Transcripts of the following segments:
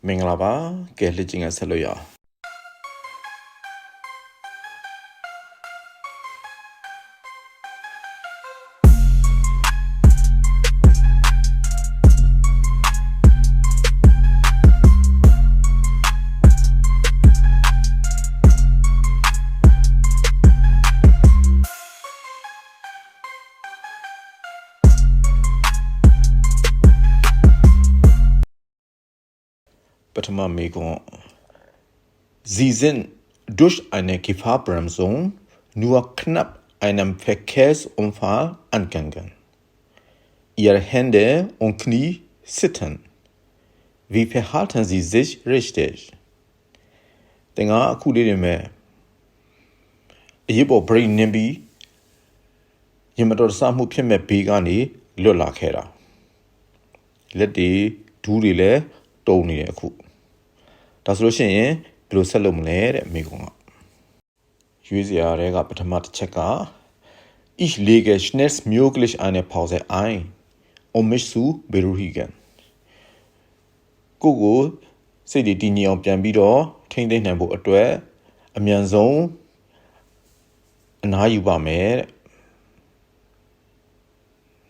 မင်္ဂလာပါကဲလက်ကျင်ကဆက်လို့ရအောင်ပထမမေကွန် Sie sind durch eine Gefahrbremsung nur knapp einem Verkehrsunfall angegangen. Ihre Hände und Knie zittern. Wie verhalten Sie sich richtig? တင်ကအခုလေးတွေမဲ့အရေးပေါ် break နင်းပြီးရင်မတော်တဆမှုဖြစ်မဲ့ဘေးကနေလွတ်လာခဲ့တာလက်တွေဒူးတွေလည်းတုံနေတယ်အခုဒါဆိုလို့ရှိရင်ဘယ်လိုဆက်လုပ်မလဲတဲ့မိကုံကရွေးစရာတွေကပထမတစ်ချက်က Ich lege schnellstmöglich eine Pause ein mich zu beruhigen ကိုစိတ်တွေတည်ငြိမ်အောင်ပြန်ပြီးတော့ထိမ့်သိမ့်နိုင်ဖို့အတွက်အမြန်ဆုံးအနားယူပါမယ်တဲ့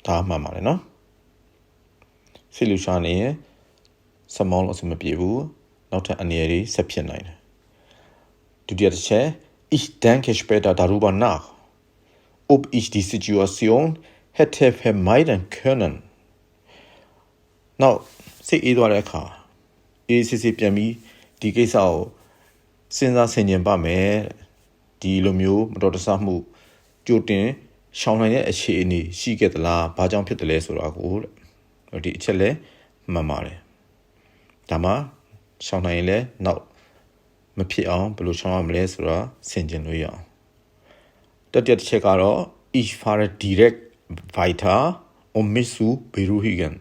ဒါမှန်ပါတယ်နော်စိတ်လှုပ်ရှားနေရင်စမောင်းလို့အဆင်မပြေဘူးနောက်ထပ်အနေအရေးဆက်ဖြစ်နိုင်တယ်ဒုတိယတစ်ချက် Ich denke später darüber nach ob ich die Situation hätte vermeiden können နောက်စိတ်အေးသွားတဲ့အခါအေးစစ်စစ်ပြန်ပြီးဒီကိစ္စကိုစဉ်းစားဆင်ခြင်ပါမယ်ဒီလိုမျိုးမတော်တဆမှုကြိုတင်ရှောင်နိုင်တဲ့အခြေအနေရှိခဲ့သလားဘာကြောင့်ဖြစ်တယ်လဲဆိုတာကိုဒီအချက်လဲမှန်ပါတယ်ဒါမှရှောင်နိုင်ရင်လည်းနောက်မဖြစ်အောင်ဘယ်လိုရှောင်ရမလဲဆိုတာဆင်ခြင်လို့ရအောင်တတိယတစ်ချက်ကတော့ Ich fahre direkt weiter mich zu beruhigen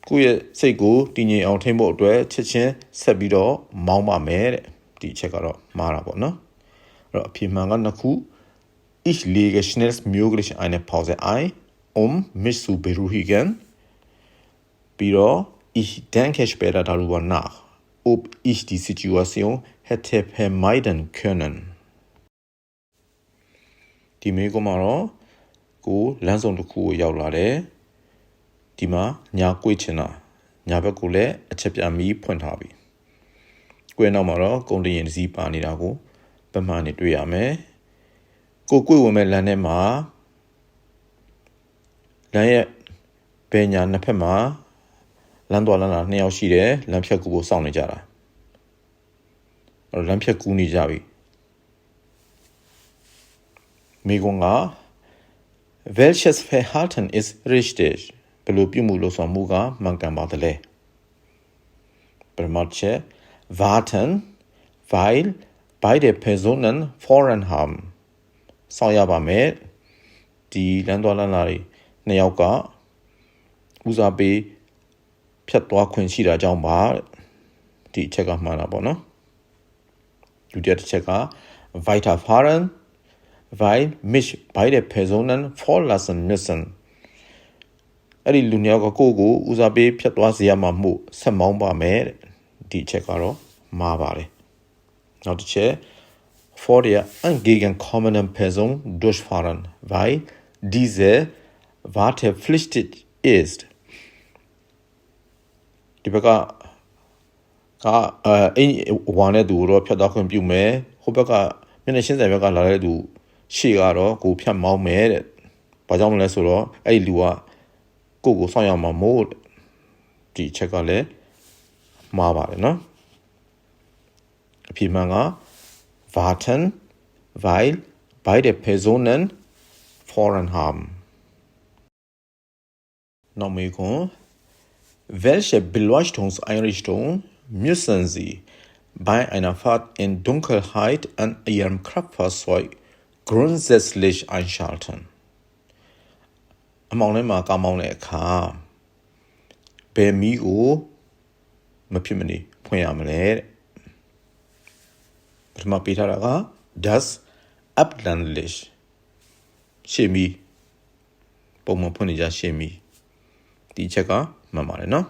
ကိုယ့်ရဲ့စိတ်ကိုတည်ငြိမ်အောင်ထိန်းဖို့အတွက်ချက်ချင်းဆက်ပြီးတော့မောင်းပါမယ်တဲ့ဒီအချက်ကတော့မှားတာပေါ့နော်အဲ့တော့အဖြေမှန်ကနှစ်ခု Ich lege schnellstmöglich eine Pause ein mich zu beruhigen ပြီးတော့Ich denke später darüber nach ob ich die Situation hätte vermeiden können ဒီမေးခွန်းမှာတော့ကိုလမ်းဆောင်တစ်ခုကိုရောက်လာတယ်ဒီမှာညာကွေ့ချင်တာညာဘက်ကိုလည်းအချက်ပြမီးဖွင့်ထားပြီကွေ့နောက်မှာတော့ကုန်တင်ရင်တစ်စီးပါနေတာကိုပမှန်နေတွေ့ရမယ်ကိုကွေ့ဝင်မဲ့လမ်းထဲမှာလမ်းရဲ့ဘယ်ညာနှစ်ဖက်မှာလမ်းတော်လမ်းလာနှစ်ယောက်ရှိတယ်လမ်းဖြတ်ကူကိုစောင့်နေကြတာအဲ့တော့လမ်းဖြတ်ကူနေကြပြီမိကွန်က welches Verhalten ist richtig ဘယ်လိုပြုမှုလို့ဆိုမှုကမှန်ကန်ပါတယ်လဲပထမချက် warten weil beide Personen Vorrang haben စောင့်ရပါမယ်ဒီလမ်းတော်လမ်းလာနှစ်ယောက်ကဦးစားပေးဖြတ်သွားခွင့်ရှိတာကြောင့်ပါဒီအချက်ကမှန်တာပေါ့နော်ဒုတိယတစ်ချက်က weiterfahren weil mich beide Personen vorlassen müssen အဲ့ဒီလူနှစ်ယောက်ကကိုဦးစားပေးဖြတ်သွားစေရမှာမို့ဆက်မောင်းပါမယ်ဒီအချက်ကတော့မှားပါတယ်နောက်တစ်ချက် vor der entgegenkommenden Person durchfahren weil diese wartepflichtig istဒီဘက်ကအိမ်ဝါနဲ့သူတော့ဖြတ်သွားခွင့်ပြုမယ်ဟိုဘက်ကမျက်နှာရှင်းဆိုင်ဘက်ကလာတဲ့သူရှေ့ကတော့ကိုဖြတ်မောင်းမယ်တဲ့ဘာကြောင့်မလဲဆိုတော့အဲ့ဒီလူကကိုစောင့်ရမှာမို့ဒီချက်ကလည်းမှားပါတယ်နော်အဖြေမှန်က warten weil beide Personen Vorrang haben နောက်မေးခွန်း Welche Beleuchtungseinrichtung müssen Sie bei einer Fahrt in Dunkelheit an Ihrem Kraftfahrzeug grundsätzlich einschalten? အမောင်ထဲမှာကားမောင်းတဲ့အခါဘယ်မီးကိုမဖြစ်မနေဖွင့်ရမလဲတဲ့ပထမပေးထားတာက das Ablandlicht ရှေ့မီးပုံမှန်ဖွင့်နေကြရှေ့မီးဒီချက်ကမှန်ပါတယ်နော်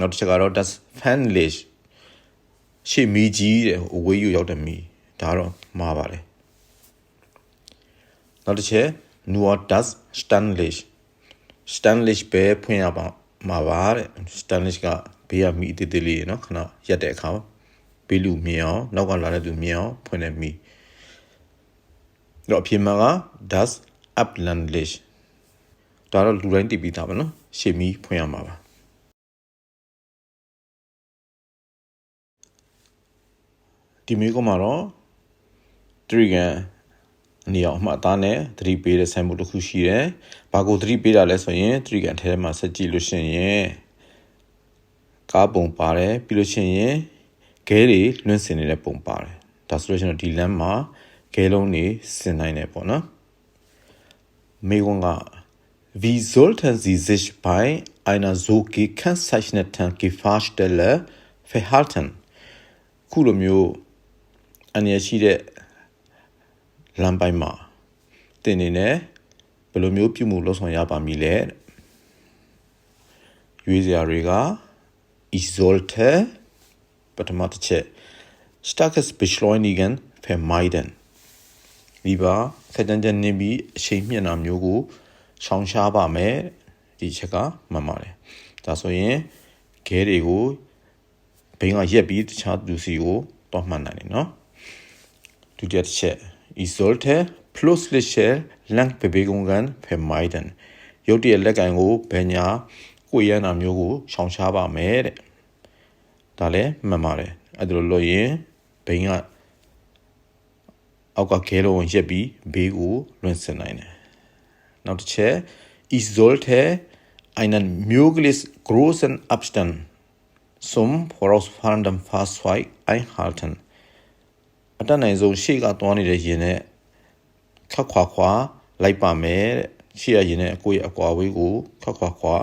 နောက်တစ်ချက်ကတော့ das Fernlicht ရှေ့မီကြီးတဲ့အဝေးယူရောက်တဲ့မီဒါတော့မှားပါတယ်နောက်တစ်ချက် nur das Sternlicht ပဲဖွင့်ရပါမှာပါတဲ့ Sternlicht ကဘေးကမီတေးသေးလေးနော်ခဏရက်တဲ့အခါဘေးလူမြင်အောင်နောက်ကလာတဲ့သူမြင်အောင်ဖွင့်တဲ့မီတော့အပြင်မှာက das Ablandlicht ဒါတော့လူတိုင်းသိပြီးသားပါနော်ရှေ့မီဖွင့်ရမှာပါဒီမျိုးကမှာတော့တရီကန်အနေအောင်အမှတ်အသားနဲ့သတိပေးတဲ့ဆိုင်မှုတစ်ခုရှိတယ်။ဘာကိုသတိပေးတာလဲဆိုရင်တရီကန်ထဲမှာဆက်ကြည့်လို့ရှိရင်ကားပုံပါတယ်ပြီးလို့ရှိရင်ခဲတွေလွှင့်စင်နေတဲ့ပုံပါတယ်။ဒါဆိုလို့ရှိရင်ဒီလမ်းမှာခဲလုံးတွေစင်နိုင်တယ်ပေါ့နော်။မေကွန်က Wie sollten Sie sich bei einer so gekennzeichneten Gefahrstelle verhalten? ခုလိုမျိုးအနေရှိတဲ့လမ်းပိုင်းမှာတင်နေနဲ့ဘယ်လိုမျိုးပြုမှုလုပ်ဆောင်ရပါမည်လဲရွေးစရာတွေက Ich sollte ပထမတစ်ချက် starkes Beschleunigen vermeiden lieber ခက်တန်းတန်းနေပြီးအချိန်မြင့်တာမျိုးကိုရှောင်ရှားပါမယ်ဒီချက်ကမှန်ပါတယ်ဒါဆိုရင်ခဲတွေကိုဘင်းကရက်ပြီးတခြားသူစီကိုတော့မှန်နိုင်တယ်နော်ဒုတိယတစ်ချက်Ich sollte plötzliche Landbewegungen vermeiden ရုတ်တရက်လက်ကန်ကိုဘယ်ညာကိုရမ်းတာမျိုးကိုရှောင်ရှားပါမယ်တဲ့ဒါလည်းမှန်ပါတယ်အဲ့ဒါလိုလို့ရင်ဘင်းကအောက်ကခဲလုံးရက်ပြီးဘေးကိုလွှင့်စင်နိုင်တယ်နောက်တစ်ချက် Ich sollte einen möglichst großen Abstand zum vorausfahrenden Fahrzeug einhalten အတတ်နိုင်ဆုံးရှေ့ကသွားနေတဲ့ရင်နဲ့ခက်ခွာလိုက်ပါမယ်တဲ့ရှေ့ရရင်နဲ့ကိုယ့်ရဲ့အကွာဝေးကိုခက်ခွာ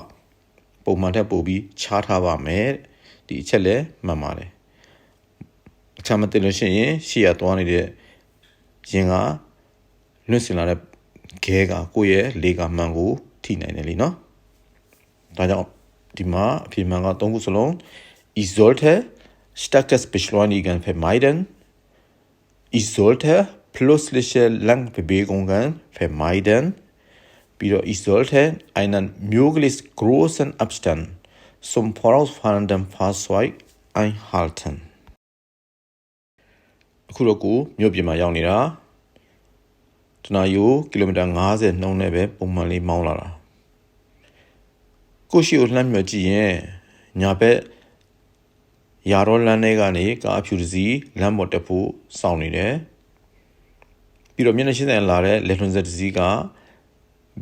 ပုံမှန်ထက်ပိုပြီးချားထားပါမယ်ဒီအချက်လည်းမှန်ပါတယ်အချမ်းမသိလို့ရှိရင်ရှေ့ရသွားနေတဲ့ရင်ကလွင့်စင်လာတဲ့ခဲကကိုယ့်ရဲ့လေကမှန်ကိုထိနိုင်တယ်လीနော်ဒါကြောင့်ဒီမှာအဖြေမှန်က၃ခုစလုံး Ich sollte starkes Beschleunigen vermeiden Ich sollte plötzliche Landbewegungen vermeiden. Wieder, ich sollte einen möglichst großen Abstand zum vorausfahrenden Fahrzeug einhalten. အခုတော့ကိုမြို့ပြင်မှာရောက်နေတာတနာရီကီလိုမီတာ90နှုန်းနဲ့ပဲပုံမှန်လေးမောင်းလာတာကိုရှိကိုလှမ်းမြကြည့်ရင်ညာဘက်ရာရောလမ်းထဲကနေကားဖြူတစီလမ်းပေါ်တက်ဖို့စောင့်နေတယ်ပြီးတော့မျက်နှာရှင်းဆိုင်လာတဲ့လက်ထွန်းဆက်တစီက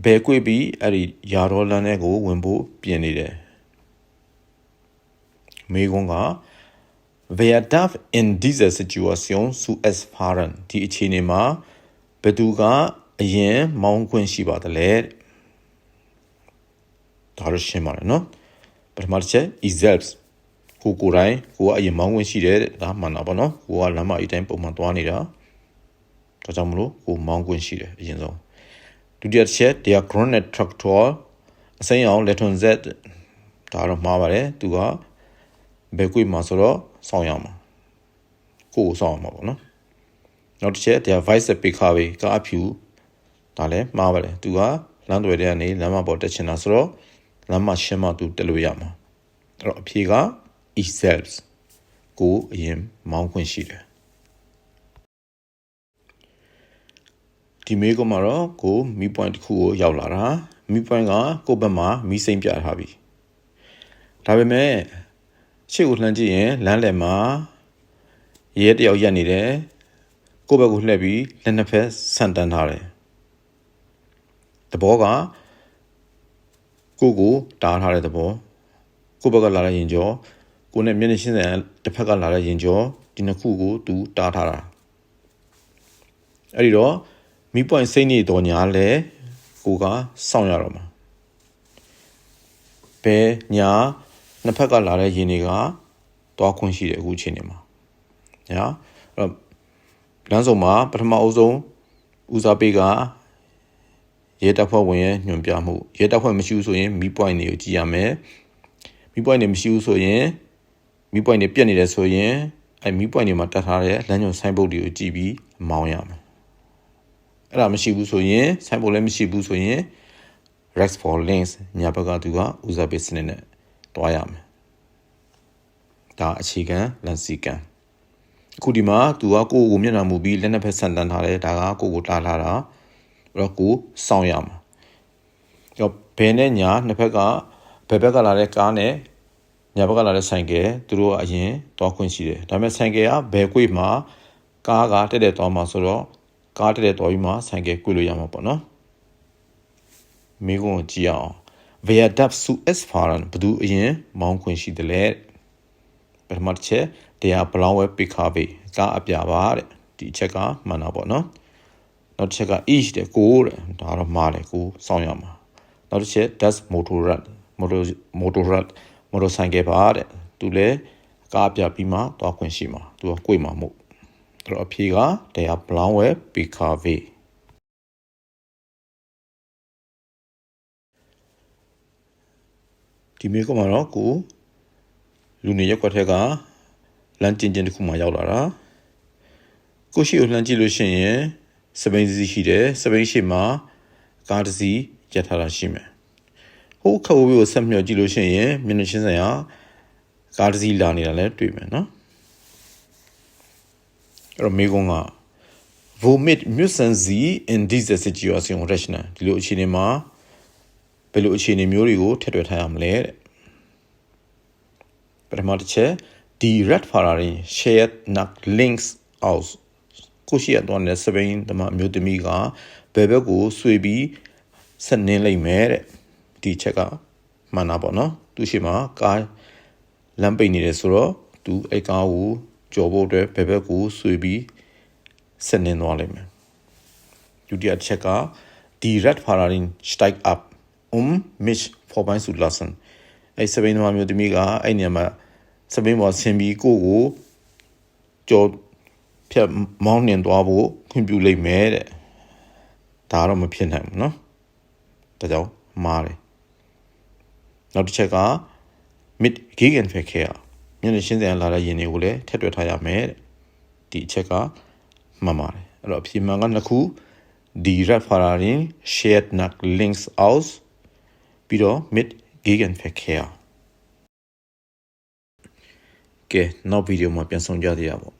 ဘဲကွေ့ပြီးအဲ့ဒီရာရောလမ်းထဲကိုဝင်ဖို့ပြင်နေတယ်မေကွန်က Wer darf in dieser Situation zuerst fahren ဒီအခြေအနေမှာဘယ်သူကအရင်မောင်းခွင့်ရှိပါသလဲဒါရရှင်းပါတယ်နော်ပထမတစ်ချက် is selbstကိုယ်တိုင်ကိုကအရင်မောင်းခွင့်ရှိတယ်ဒါမှန်တာပေါ့နော်ကိုကလမ်းမအတိုင်းပုံမှန်သွားနေတာဒါကြောင့်မလို့ကိုမောင်းခွင့်ရှိတယ်အရင်ဆုံးဒုတိယတစ်ချက် der Grüne Traktor အစိမ်းအောင်လက်ထွန်းဆက်ဒါတော့မှားပါတယ်သူကဘယ်ကွေ့မှာဆိုတော့စောင့်ရမှာကိုစောင့်ရမှာပေါ့နော်နောက်တစ်ချက် der Weiße PKW ကအဖြူဒါလည်းမှားပါတယ်သူကလမ်းတွေထဲကနေလမ်းမပေါ်တက်ချင်တာဆိုတော့လမ်းမရှင်းမှသူတက်လို့ရမှာအဲ့တော့အဖြေကIch selbst ကိုအရင်မောင်းခွင့်ရှိတယ်ဒီမေးကမှာတော့ကိုမီ point တစ်ခုကိုရောက်လာတာမီ point ကကိုယ့်ဘက်မှာမီစိမ့်ပြထားပြီဒါပေမဲ့ရှေ့ကိုလှမ်းကြည့်ရင်လမ်းလယ်မှာရဲတယောက်ရက်နေတယ်ကိုယ့်ဘက်ကိုလှည့်ပြီးလက်နှစ်ဖက်ဆန့်တန်းထားတယ်သဘောကကိုတားထားတဲ့သဘောကိုယ့်ဘက်ကလာတဲ့ရင်ကျော်ကိုနဲ့မျက်နှာရှင်းဆိုင်တစ်ဖက်ကလာတဲ့ရင်ကျော်ဒီနှစ်ခုကိုသူတားထားတာအဲ့ဒီတော့မီးပွိုင်စိတ်နေတော်ညာလဲကိုကစောင့်ရတော့မှာဘယ်ညာနှစ်ဖက်ကလာတဲ့ရင်တွေကတွားခွင့်ရှိတယ်အခုအချိန်နေမှာညာအဲ့တော့လမ်းစုံမှာပထမအဦးဆုံးဦးစားပေးကရဲတပ်ဖွဲ့ဝင်ရဲ့ညွှန်ပြမှုရဲတပ်ဖွဲ့မရှိဘူးဆိုရင်မီးပွိုင်တွေကိုကြည့်ရမယ် မီးပွိုင်းတွေမရှိဘူးဆိုရင်မီးပွိုင်းတွေပြတ်နေတယ်ဆိုရင်မီးပွိုင်းတွေမှာတက်ထားတဲ့လမ်းညွှန်ဆိုင်းဘုတ်တွေကိုကြည့်ပြီးမောင်းရမယ်အဲ့ဒါမရှိဘူးဆိုရင်ဆိုင်းဘုတ်လည်းမရှိဘူးဆိုရင် rest for links ညာဘက်ကသူကဦးစားပေးစနစ်နဲ့တွားရမယ်ဒါအခြေခံလမ်းစီကံအခုဒီမှာသူကကိုယ့်ကိုမျက်နှာမူပြီးလက်နှစ်ဖက်ဆန်တန်းထားတယ်ဒါကကိုယ့်ကိုတားထားတာအဲ့တော့ကိုစောင့်ရမှာတော့ဘယ်နဲ့ညာနှစ်ဖက်ကဘယ်ဘက်ကလာတဲ့ကားနဲ့ညာဘက်ကလာတဲ့ဆိုင်ကယ်သူတို့ကအရင်တွားခွင့်ရှိတယ်ဒါပေမဲ့ဆိုင်ကယ်ကဘယ်ကွေ့မှာကားကတက်တက်သွားမှာဆိုတော့ကားတက်တက်သွားပြီးမှဆိုင်ကယ်ကွေ့လို့ရမှာပေါ့နော်မိကုန်းကိုကြည့်အောင် Wer darf zuerst fahren ဘယ်သူအရင်မောင်းခွင့်ရှိတယ်လဲပထမတစ်ချက်တရားဘလောင်းဝဲပိခါပေးကားအပြပါတဲ့ဒီအချက်ကမှန်တာပေါ့နော်နောက်တစ်ချက်က each တဲ့ကိုတဲ့ဒါတော့မှားတယ်ကိုစောင့်ရမှာနောက်တစ်ချက် das Motorrad မော်တော်ဆိုင်ကယ်ပါတဲ့သူလည်းကားပြပြီးမှသွားခွင့်ရှိမှာသူကကိုယ်မှာမို့အဲ့တော့အဖြေကတရားဘလောင်းဝဲပိခါပေးဒီမေကမှာတော့ကိုလူနေရက်ကွက်ထက်ကလမ်းကျဉ်တစ်ခုမှရောက်လာတာကိုရှိကိုလှမ်းကြည့်လို့ရှိရင်စပိန်စီရှိတယ်စပိန်ရှိမှာကားတစ်စီးရပ်ထားတာရှိမယ်ဟိုခဝေးကိုဆက်မျှော်ကြည့်လို့ရှိရင်မျက်နှာချင်းဆိုင်ကကားတစ်စီးလာနေတာလည်းတွေ့မယ်နော်အဲ့တော့မေကုန်းက Womit müssen Sie in dieser Situation rechnen ဒီလိုအခြေအနေမှာဘယ်လိုအခြေအနေမျိုးတွေကိုထည့်တွက်ထားရမလဲတဲ့ပထမတစ်ချက် Die Radfahrerin schert nach links aus ကိုရှိရတော့တဲ့စပိန်တမမျိုးသမီးကဘယ်ဘက်ကိုဆွေပြီးဆက်နင်းလိုက်မယ်တဲ့ဒီချက်ကမှန်တာပေါ့နော်သူရှိမှာကားလမ်းပိတ်နေတယ်ဆိုတော့သူအဲ့ကားကိုကြော်ဖို့အတွက်ဘယ်ဘက်ကိုဆွေပြီးဆက်နင်းသွားလိမ့်မယ်ဒုတိယချက်က Die Radfahrerin steigt ab mich vorbei zu lassen အဲ့စပိန်တမမျိုးသမီးကအဲ့နေရာမှာစပိန်ပေါ်ဆင်းပြီးကိုကြော်ဖြတ်မောင်းနှင်သွားဖို့ခွင့်ပြုလိုက်မယ်တဲ့ဒါတော့မဖြစ်နိုင်ဘူးเนาะဒါကြောင့်မှားတယ်နောက်တစ်ချက်က mit Gegenverkehr မျက်နှာချင်းဆိုင်လာတဲ့ယင်တွေကိုလည်းထည့်တွက်ထားရမယ်တဲ့ဒီအချက်ကမှန်ပါတယ်အဲ့တော့အဖြေမှန်ကနှစ်ခု Die Radfahrerin schert nach links aus ပြီးတော့ mit Gegenverkehr ကဲနောက်ဗီဒီယိုမှာပြန်ဆောင်ကြသေးရပါ